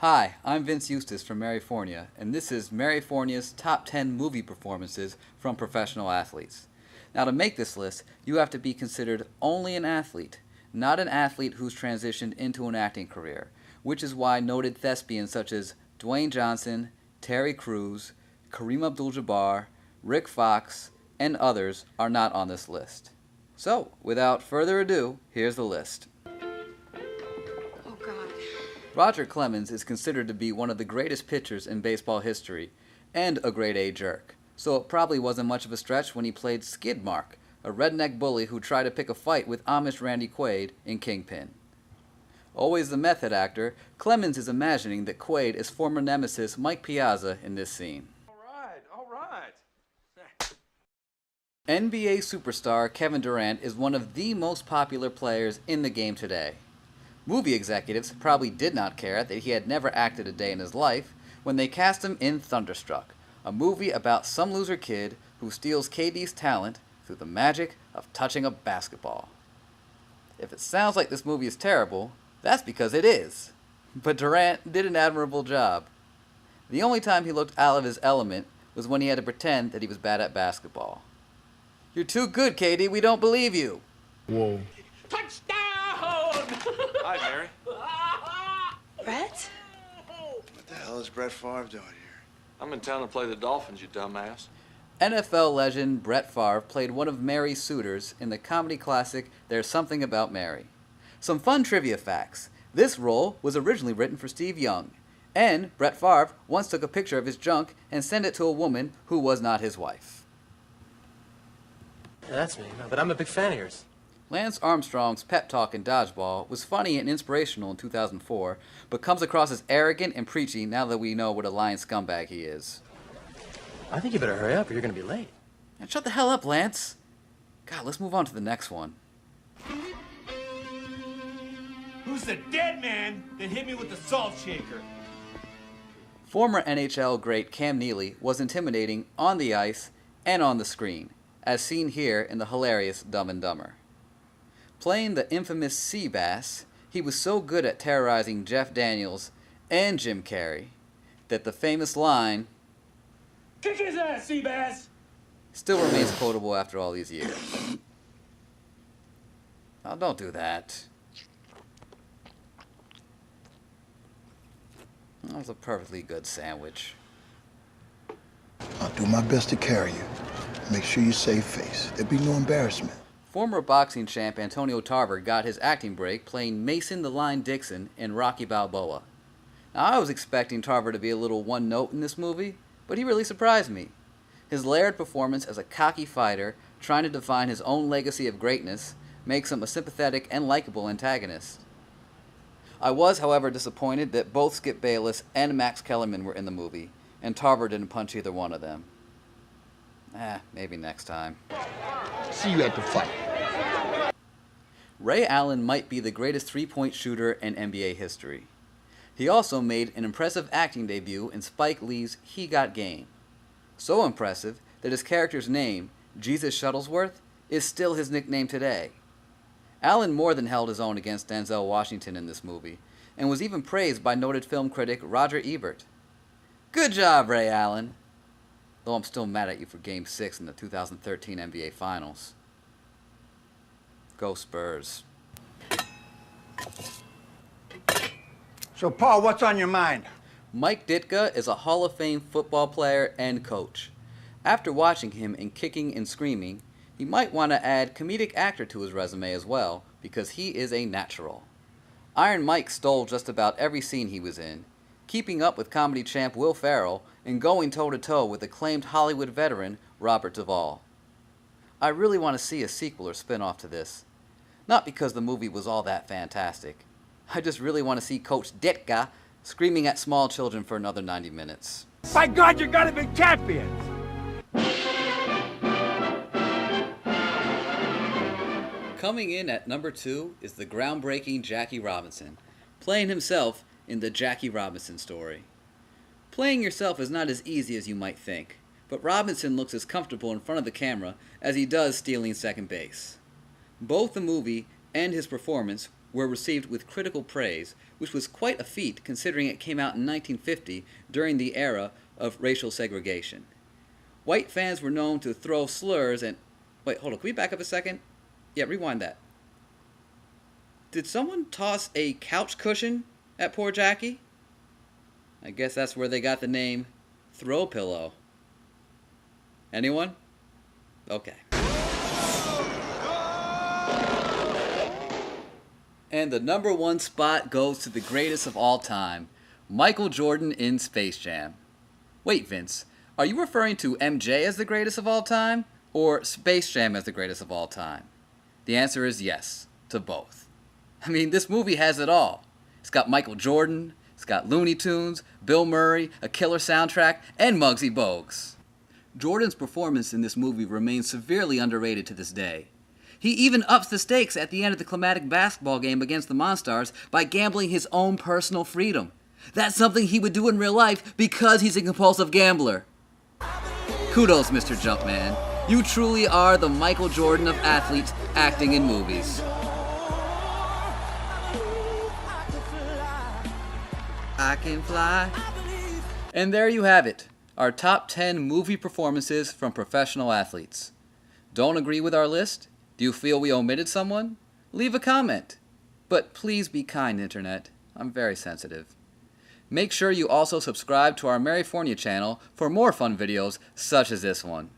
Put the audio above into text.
Hi, I'm Vince Eustace from Maryfornia, and this is Maryfornia's Top 10 Movie Performances from Professional Athletes. Now, to make this list, you have to be considered only an athlete, not an athlete who's transitioned into an acting career, which is why noted thespians such as Dwayne Johnson, Terry Crews, Kareem Abdul-Jabbar, Rick Fox, and others are not on this list. So, without further ado, here's the list. Oh, God. Roger Clemens is considered to be one of the greatest pitchers in baseball history, and a grade A jerk, so it probably wasn't much of a stretch when he played Skidmark, a redneck bully who tried to pick a fight with Amish Randy Quaid in Kingpin. Always the method actor, Clemens is imagining that Quaid is former nemesis Mike Piazza in this scene. All right. NBA superstar Kevin Durant is one of the most popular players in the game today. Movie executives probably did not care that he had never acted a day in his life when they cast him in Thunderstruck, a movie about some loser kid who steals KD's talent through the magic of touching a basketball. If it sounds like this movie is terrible, that's because it is. But Durant did an admirable job. The only time he looked out of his element was when he had to pretend that he was bad at basketball. "You're too good, KD. We don't believe you." Whoa. Touchdown! Hi, Mary. Brett? What the hell is Brett Favre doing here? I'm in town to play the Dolphins, you dumbass. NFL legend Brett Favre played one of Mary's suitors in the comedy classic There's Something About Mary. Some fun trivia facts. This role was originally written for Steve Young, and Brett Favre once took a picture of his junk and sent it to a woman who was not his wife. Yeah, that's me. No, but I'm a big fan of yours. Lance Armstrong's pep talk in Dodgeball was funny and inspirational in 2004, but comes across as arrogant and preachy now that we know what a lying scumbag he is. I think you better hurry up or you're gonna be late. And shut the hell up, Lance. God, let's move on to the next one. Who's the dead man that hit me with the salt shaker? Former NHL great Cam Neely was intimidating on the ice and on the screen, as seen here in the hilarious Dumb and Dumber. Playing the infamous Sea Bass, he was so good at terrorizing Jeff Daniels and Jim Carrey that the famous line, Kick his ass, Seabass! still remains quotable after all these years. Oh, don't do that. That was a perfectly good sandwich. I'll do my best to carry you. Make sure you save face. There'll be no embarrassment. Former boxing champ Antonio Tarver got his acting break playing Mason the Lion Dixon in Rocky Balboa. Now, I was expecting Tarver to be a little one-note in this movie, but he really surprised me. His layered performance as a cocky fighter trying to define his own legacy of greatness makes him a sympathetic and likable antagonist. I was, however, disappointed that both Skip Bayless and Max Kellerman were in the movie, and Tarver didn't punch either one of them. Maybe next time. See you at the fight. Ray Allen might be the greatest three-point shooter in NBA history. He also made an impressive acting debut in Spike Lee's He Got Game. So impressive that his character's name, Jesus Shuttlesworth, is still his nickname today. Allen more than held his own against Denzel Washington in this movie, and was even praised by noted film critic Roger Ebert. Good job, Ray Allen! Though I'm still mad at you for Game 6 in the 2013 NBA Finals. Go Spurs. So, Paul, what's on your mind? Mike Ditka is a Hall of Fame football player and coach. After watching him in Kicking and Screaming, he might want to add comedic actor to his resume as well, because he is a natural. Iron Mike stole just about every scene he was in, keeping up with comedy champ Will Ferrell and going toe-to-toe with acclaimed Hollywood veteran Robert Duvall. I really want to see a sequel or spin-off to this. Not because the movie was all that fantastic. I just really want to see Coach Ditka screaming at small children for another 90 minutes. By God, you gotta be champions! Coming in at number 2 is the groundbreaking Jackie Robinson, playing himself in the Jackie Robinson story. Playing yourself is not as easy as you might think, but Robinson looks as comfortable in front of the camera as he does stealing second base. Both the movie and his performance were received with critical praise, which was quite a feat considering it came out in 1950 during the era of racial segregation. White fans were known to throw slurs and... Wait, hold on, can we back up a second? Yeah, rewind that. Did someone toss a couch cushion at poor Jackie? I guess that's where they got the name Throw Pillow. Anyone? Okay. And the number one spot goes to the greatest of all time, Michael Jordan in Space Jam. Wait, Vince, are you referring to MJ as the greatest of all time, or Space Jam as the greatest of all time? The answer is yes, to both. I mean, this movie has it all. It's got Michael Jordan, it's got Looney Tunes, Bill Murray, a killer soundtrack, and Muggsy Bogues. Jordan's performance in this movie remains severely underrated to this day. He even ups the stakes at the end of the climatic basketball game against the Monstars by gambling his own personal freedom. That's something he would do in real life because he's a compulsive gambler. Kudos, Mr. Jumpman. You truly are the Michael Jordan of athletes acting in movies. I can fly. And there you have it, our top 10 movie performances from professional athletes. Don't agree with our list? Do you feel we omitted someone? Leave a comment. But please be kind, Internet. I'm very sensitive. Make sure you also subscribe to our Maryfornia channel for more fun videos such as this one.